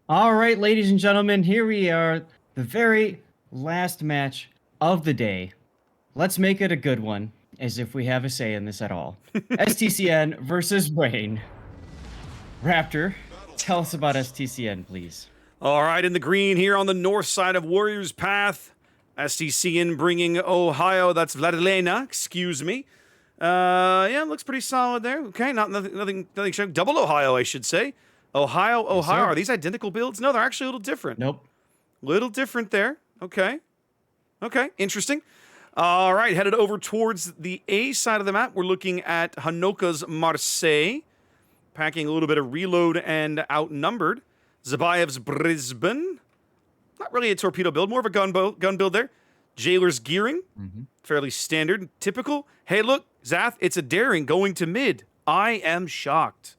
All right, ladies and gentlemen, here we are, the very last match of the day. Let's make it a good one, as if we have a say in this at all. STCN versus Brain. Raptor, tell us about STCN, please. All right, in the green here on the north side of Warriors Path. STCN bringing Ohio. That's Vladilena, excuse me. Yeah, looks pretty solid there. Okay, nothing showing. Double Ohio, I should say. Ohio. Yes, sir. Are these identical builds? No, they're actually a little different. Nope. Little different there. Okay, interesting. All right, headed over towards the A side of the map. We're looking at Hanoka's Marseille, packing a little bit of reload and outnumbered. Zabayev's Brisbane. Not really a torpedo build, more of a gun build there. Jailer's Gearing. Fairly standard, typical. Hey, look, Zath, it's a Daring going to mid. I am shocked.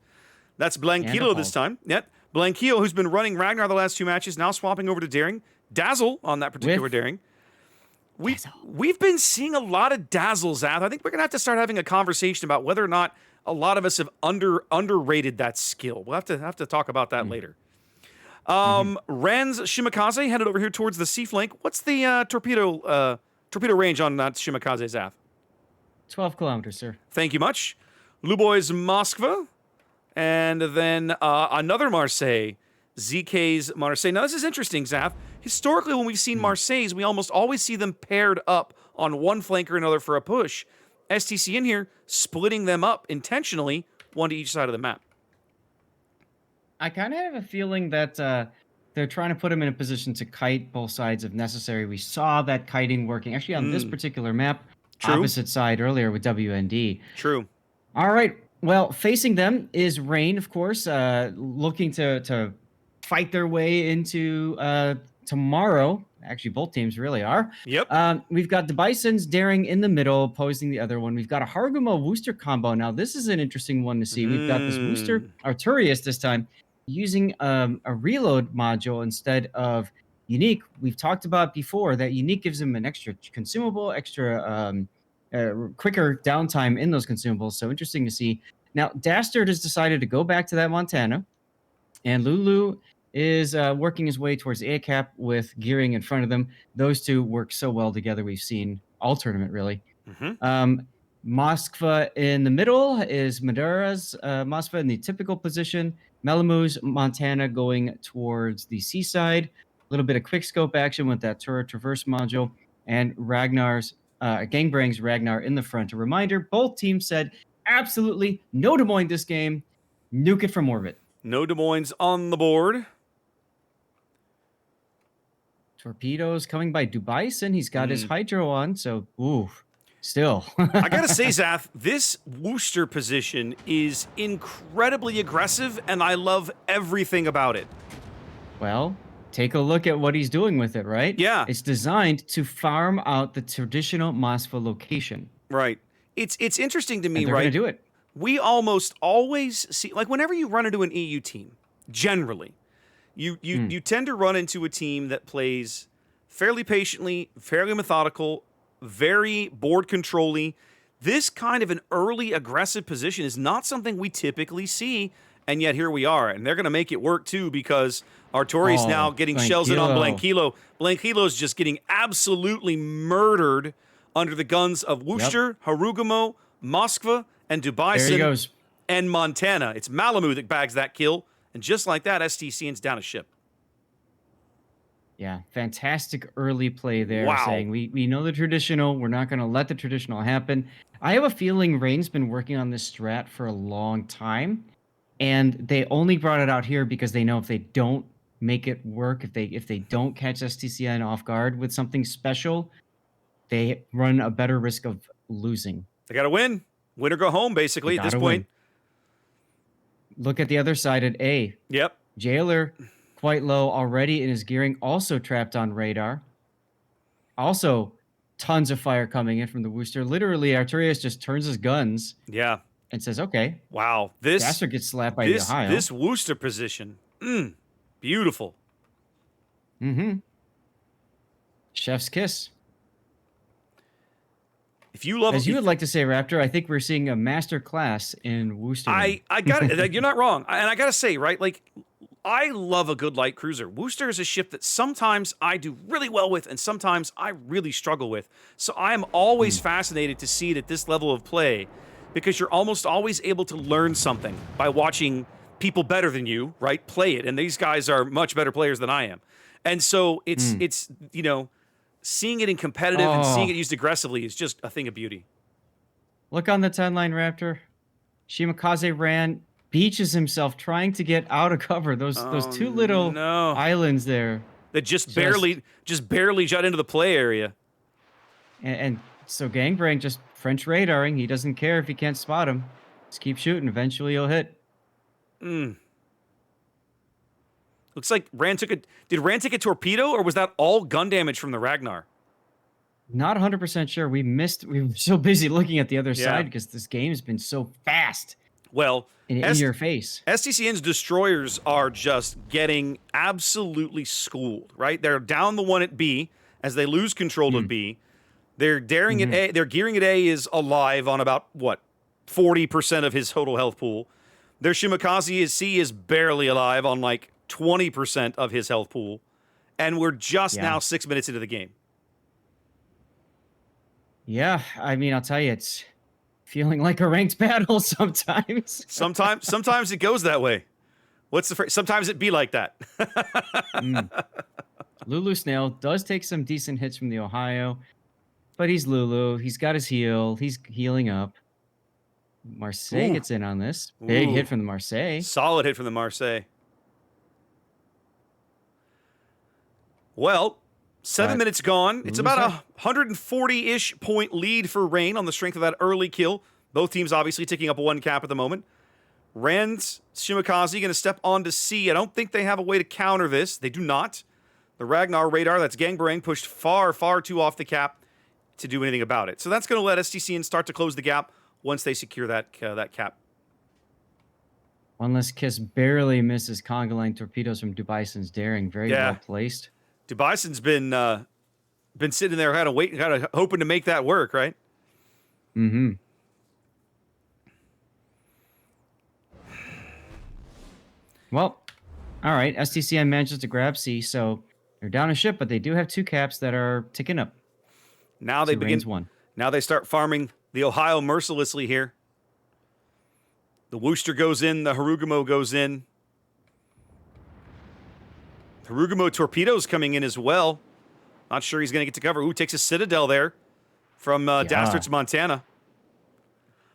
That's Blanquillo this time. Yep. Blanquillo, who's been running Ragnar the last two matches, now swapping over to Daring. Dazzle on that particular Daring. We've been seeing a lot of Dazzle, Zath. I think we're going to have to start having a conversation about whether or not a lot of us have underrated that skill. We'll have to talk about that later. Ran's Shimakaze headed over here towards the sea flank. What's the torpedo range on that Shimakaze, Zath? 12 kilometers, sir. Thank you much. Luboy's Moskva. And then another Marseille, ZK's Marseille. Now, this is interesting, Zath. Historically, when we've seen Marseilles, we almost always see them paired up on one flank or another for a push. STC in here, splitting them up intentionally, one to each side of the map. I kind of have a feeling that they're trying to put him in a position to kite both sides if necessary. We saw that kiting working actually on this particular map, opposite side earlier with WND. True. All right. Well, facing them is Rain, of course, looking to fight their way into tomorrow. Actually, both teams really are. Yep. We've got the Bisons Daring in the middle, opposing the other one. We've got a Harguma Wooster combo. Now, this is an interesting one to see. We've got this Wooster Arturius this time using a reload module instead of Unique. We've talked about before that Unique gives him an extra consumable, extra quicker downtime in those consumables. So interesting to see. Now, Dastard has decided to go back to that Montana, and Lulu is working his way towards the A-cap with Gearing in front of them. Those two work so well together. We've seen all tournament, really. Moskva in the middle is Madura's Moskva in the typical position. Melamu's Montana going towards the seaside. A little bit of quick scope action with that turret traverse module. And Ragnar's Gangbang's Ragnar in the front. A reminder, both teams said absolutely no Des Moines this game. Nuke it from orbit. No Des Moines on the board. Torpedoes coming by Dubison. He's got his Hydro on, so still. I gotta say, Zath, this Wooster position is incredibly aggressive, and I love everything about it. Well, take a look at what he's doing with it, right? Yeah. It's designed to farm out the traditional Moskva location. Right. It's interesting to me, and they're right? Gonna do it. We almost always see, like, whenever you run into an EU team, generally, you tend to run into a team that plays fairly patiently, fairly methodical, very board controlly. This kind of an early aggressive position is not something we typically see, and yet here we are. And they're going to make it work, too, because Artori's now getting shells in on Blanquillo. Blanquillo's just getting absolutely murdered under the guns of Wooster, Harugumo, Moskva, and Dubison. There he goes. And Montana. It's Malamu that bags that kill. And just like that, STCN's down a ship. Yeah, fantastic early play there. Wow. Saying we know the traditional. We're not going to let the traditional happen. I have a feeling Rain's been working on this strat for a long time, and they only brought it out here because they know if they don't make it work, if they don't catch STCN off guard with something special, they run a better risk of losing. They got to win. Win or go home, basically, at this point. Look at the other side at A. Yep. Jailer quite low already in his gearing, also trapped on radar. Also, tons of fire coming in from the Wooster. Literally, Arturius just turns his guns. Yeah. And says, okay. Wow. This Dastard gets slapped by the Ohio. This Wooster position. Beautiful. Chef's kiss. If you love, as you would like to say, Raptor, I think we're seeing a master class in Wooster. I got it. You're not wrong. And I got to say, right, like, I love a good light cruiser. Worcester is a ship that sometimes I do really well with and sometimes I really struggle with. So I am always fascinated to see it at this level of play because you're almost always able to learn something by watching people better than you, right, play it. And these guys are much better players than I am. And so it's you know, seeing it in competitive and seeing it used aggressively is just a thing of beauty. Look on the 10-line Raptor. Shimakaze ran, beaches himself trying to get out of cover. Those two little islands there that just barely jut into the play area. And so Gangbang just French radaring. He doesn't care if he can't spot him. Just keep shooting. Eventually he'll hit. Looks like did Rand take a torpedo, or was that all gun damage from the Ragnar? Not 100% sure. We were so busy looking at the other side because this game has been so fast. Well, in your face. STCN's destroyers are just getting absolutely schooled, right? They're down the one at B as they lose control of B. They're daring at A. Their gearing at A is alive on about, what, 40% of his total health pool. Their Shimakaze at C is barely alive on like 20% of his health pool. And we're just now 6 minutes into the game. Yeah, I mean, I'll tell you, it's feeling like a ranked battle sometimes. Sometimes it goes that way. What's the phrase? Sometimes it be like that. Lulu Snail does take some decent hits from the Ohio, but he's Lulu. He's got his heal. He's healing up. Marseille gets in on this. Big hit from the Marseille. Solid hit from the Marseille. Well, 7 minutes gone. It's about a 140-ish point lead for Rain on the strength of that early kill. Both teams obviously ticking up 1 cap at the moment. Rand's Shimakaze going to step onto C. I don't think they have a way to counter this. They do not. The Ragnar radar, that's Gangbang, pushed far, far too off the cap to do anything about it. So that's going to let STCN start to close the gap once they secure that cap. One less kiss barely misses conga line torpedoes from Dubison's daring. Very well placed. Dubison's been sitting there kind of hoping to make that work, right? Mm-hmm. Well, all right. STCN manages to grab C, so they're down a ship, but they do have 2 caps that are ticking up. Now they begin. Now they start farming the Ohio mercilessly here. The Worcester goes in. The Harugumo goes in. Harugumo torpedoes coming in as well. Not sure he's going to get to cover. Ooh, takes a Citadel there from Dastards, Montana.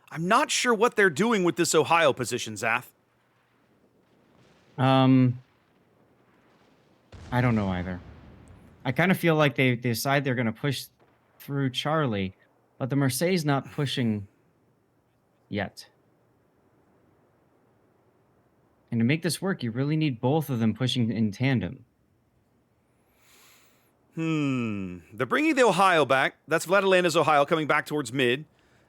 I'm not sure what they're doing with this Ohio position, Zath. I don't know either. I kind of feel like they decide they're going to push through Charlie, but the Marseille's not pushing yet. And to make this work, you really need both of them pushing in tandem. They're bringing the Ohio back. That's Vladilanda's Ohio coming back towards mid.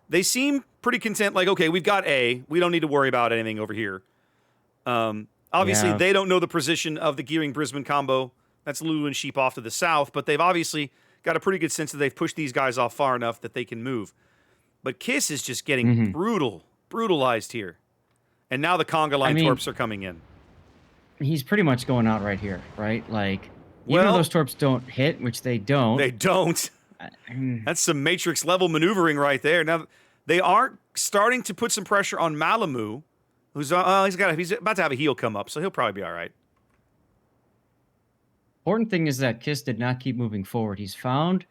They seem pretty content, like, okay, we've got A. We don't need to worry about anything over here. Obviously, they don't know the position of the Gearing Brisbane combo. That's Lulu and Sheep off to the south, but they've obviously got a pretty good sense that they've pushed these guys off far enough that they can move. But Kiss is just getting brutalized here. And now the conga line torps are coming in. He's pretty much going out right here, right? Like, even though those torps don't hit, which they don't. They don't. That's some Matrix level maneuvering right there. Now, they are starting to put some pressure on Malamu, who's he's about to have a heel come up, so he'll probably be all right. Important thing is that Kiss did not keep moving forward. He's found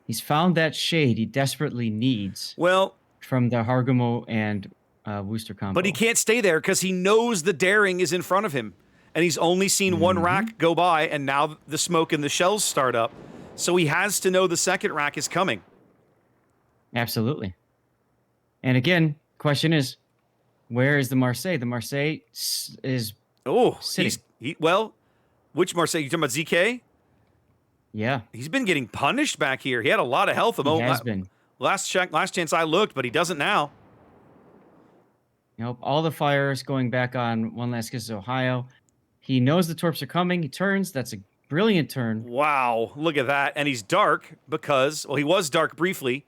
that shade he desperately needs. Well, from the Harugumo and Worcester combo. But he can't stay there because he knows the daring is in front of him. And he's only seen one rack go by, and now the smoke and the shells start up. So he has to know the second rack is coming. Absolutely. And again, question is, where is the Marseille? The Marseille is sitting. Which Marseille? You talking about ZK? Yeah. He's been getting punished back here. He had a lot of health. He has been. Last chance I looked, but he doesn't now. Nope. All the fires going back on One Last Kiss Ohio. He knows the torps are coming. He turns. That's a brilliant turn. Wow. Look at that. And he's dark because, he was dark briefly.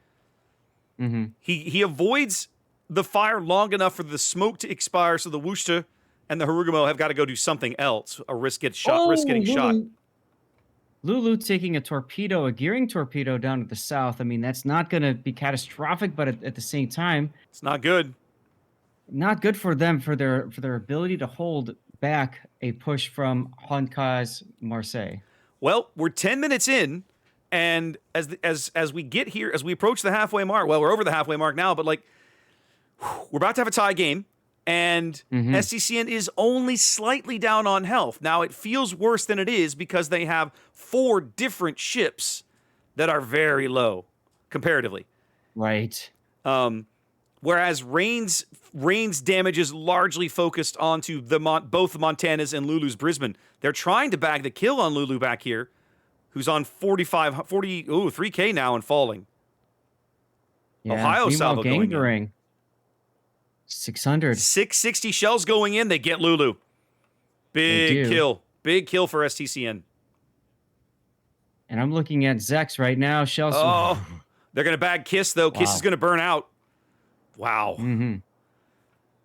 He avoids the fire long enough for the smoke to expire so the Worcester and the Harugumo have got to go do something else, or risk getting Oh, shot. Lulu taking a gearing torpedo down to the south. I mean, that's not going to be catastrophic, but at the same time, It's not good. not good for them for their ability to hold back a push from Honka's Marseille. Well, we're 10 minutes in, and as we get here, as we approach the halfway mark, well, we're over the halfway mark now, but like we're about to have a tie game, and STCN is only slightly down on health. Now, it feels worse than it is because they have 4 different ships that are very low comparatively. Right. Whereas Rain's damage is largely focused onto both Montana's and Lulu's Brisbane. They're trying to bag the kill on Lulu back here, who's on 3K now and falling. Yeah. Ohio salvo going in. 600. 660 shells going in. They get Lulu. Big kill. Big kill for STCN. And I'm looking at Zex right now. Shells. Oh, they're going to bag Kiss, though. Wow. Kiss is going to burn out. Wow.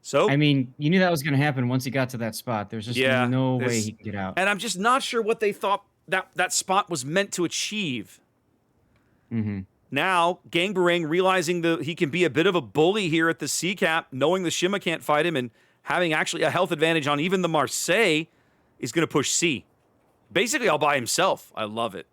So, I mean, you knew that was going to happen once he got to that spot. There's just no way he can get out. And I'm just not sure what they thought that spot was meant to achieve. Now, Gangbarang realizing he can be a bit of a bully here at the C cap, knowing the Shima can't fight him, and having actually a health advantage on even the Marseille, is going to push C. Basically all by himself. I love it.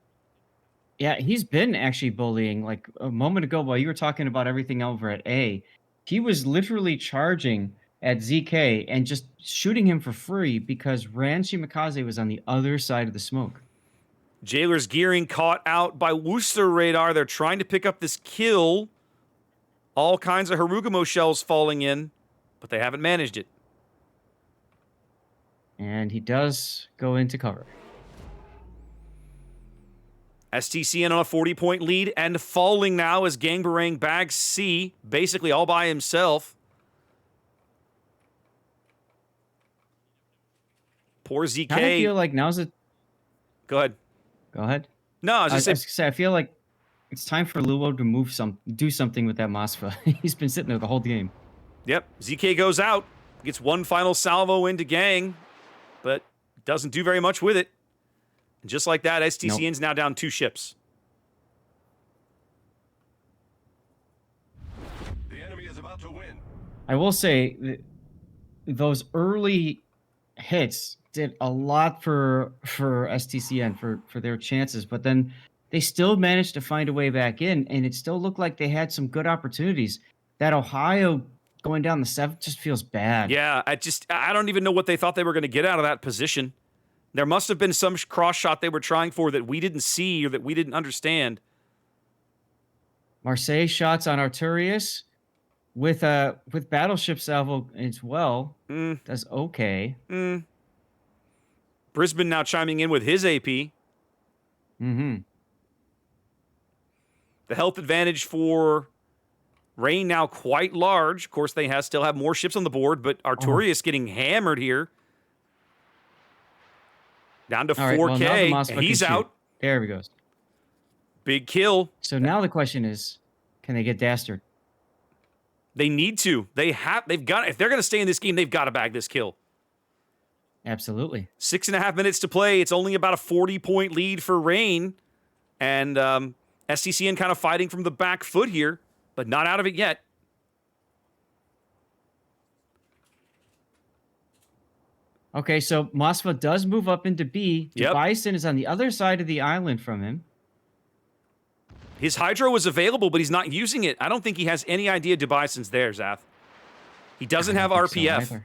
Yeah, he's been actually bullying. Like a moment ago while you were talking about everything over at A, he was literally charging at ZK and just shooting him for free because Ran Shimakaze was on the other side of the smoke. Jailer's gearing caught out by Worcester radar. They're trying to pick up this kill. All kinds of Harugumo shells falling in, but they haven't managed it. And he does go into cover. STCN on a 40-point lead and falling now as Gangbarang bags C, basically all by himself. Poor ZK. I feel like now's it. Go ahead. Go ahead. No, I was just saying, I feel like it's time for Luo to do something with that Mosfa. He's been sitting there the whole game. Yep. ZK goes out, gets one final salvo into Gang, but doesn't do very much with it. And just like that, STCN's now down 2 ships. The enemy is about to win. I will say those early hits did a lot for STCN for their chances, but then they still managed to find a way back in, and it still looked like they had some good opportunities. That Ohio going down the 7th just feels bad. Yeah, I don't even know what they thought they were going to get out of that position. There must have been some cross shot they were trying for that we didn't see or that we didn't understand. Marseille shots on Arturius with battleship salvo as well. Does okay. Brisbane now chiming in with his AP. The health advantage for Rain now quite large. Of course, they still have more ships on the board, but Arturius getting hammered here. Down to 4K, and he's out. There he goes. Big kill. So now the question is, can they get Dastard? They need to. They've got. If they're going to stay in this game, they've got to bag this kill. Absolutely. 6.5 minutes to play. It's only about a 40-point lead for Rain, and STCN kind of fighting from the back foot here, but not out of it yet. Okay, so Mosfa does move up into B. Yep. Bison is on the other side of the island from him. His Hydro was available, but he's not using it. I don't think he has any idea Dubison's there, Zath. He doesn't have RPF.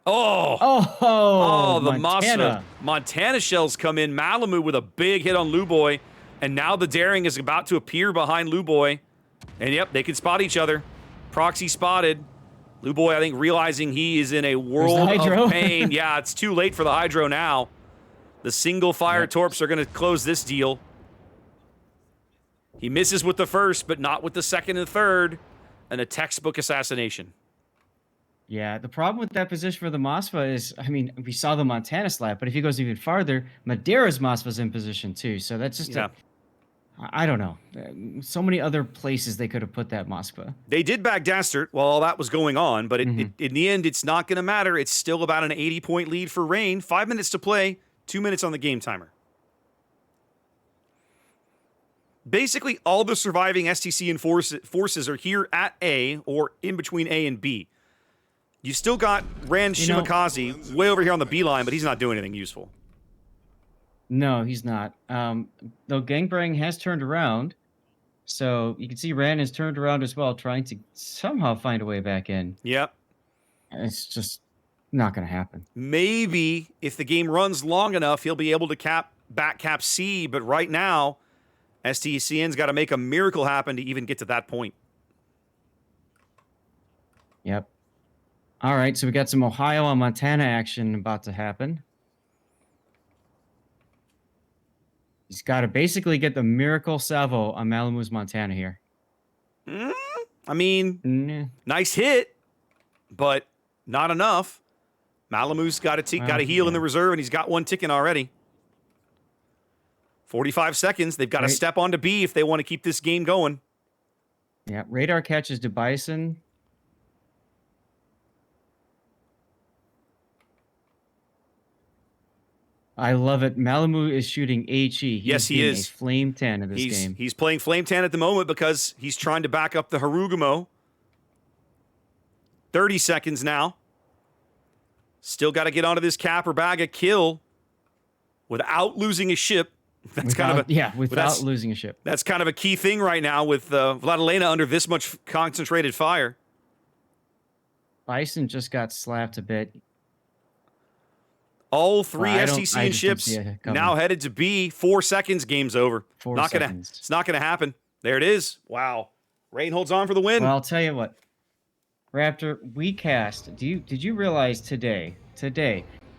So the Montana. Montana shells come in. Malamu with a big hit on Luboy, and now the Daring is about to appear behind Luboy. And yep, they can spot each other. Proxy spotted. Luboy, I think, realizing he is in a world of pain. Yeah, it's too late for the Hydro now. The single fire torps are going to close this deal. He misses with the first, but not with the second and third. And a textbook assassination. Yeah, the problem with that position for the Mosfa is, I mean, we saw the Montana slap, but if he goes even farther, Madeira's Mosfa's in position too. So that's just I don't know. So many other places they could have put that Moskva. They did back Dastard while all that was going on, but Mm-hmm. in the end, it's not going to matter. It's still about an 80-point lead for Reign. 5 minutes to play, 2 minutes on the game timer. Basically, all the surviving STCN forces are here at A or in between A and B. You still got Rand Shimakaze way over here on the B line, but he's not doing anything useful. No, he's not. Though Gangbang has turned around, so you can see Rand has turned around as well, trying to somehow find a way back in. Yep. It's just not going to happen. Maybe if the game runs long enough, he'll be able to back cap C, but right now, STCN's got to make a miracle happen to even get to that point. Yep. All right, so we got some Ohio and Montana action about to happen. He's got to basically get the miracle salvo on Malamu's Montana here. I mean, nice hit, but not enough. Malamu's got a heal in the reserve, and he's got one ticking already. 45 seconds. They've got to step onto B if they want to keep this game going. Yeah, radar catches to Bison. I love it. Malamu is shooting HE. Yes, he is. A Flame 10 in this game. He's playing Flame 10 at the moment because he's trying to back up the Harugumo. 30 seconds now. Still got to get onto this cap or bag a kill without losing a ship. Without losing a ship. That's kind of a key thing right now with Vladilena under this much concentrated fire. Bison just got slapped a bit. All three STCN ships now headed to B. 4 seconds, game's over. 4 seconds. It's not gonna happen. There it is. Wow. Reign holds on for the win. Well, I'll tell you what. Raptor, we cast. Did you realize today,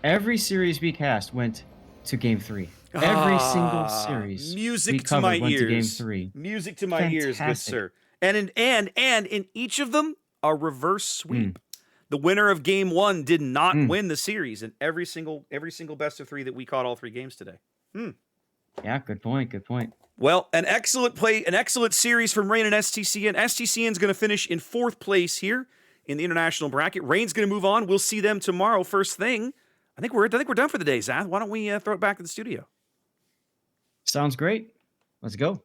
every series we cast went to game 3. Every single series. Music to my ears. Went to game 3. Music to my ears, good sir. And in each of them, a reverse sweep. The winner of game 1 did not win the series in every single best of 3 that we caught all 3 games today. Yeah, good point. Good point. Well, an excellent series from Reign and STCN. STCN's going to finish in 4th place here in the international bracket. Reign's going to move on. We'll see them tomorrow first thing. I think we're done for the day, Zath. Why don't we throw it back to the studio? Sounds great. Let's go.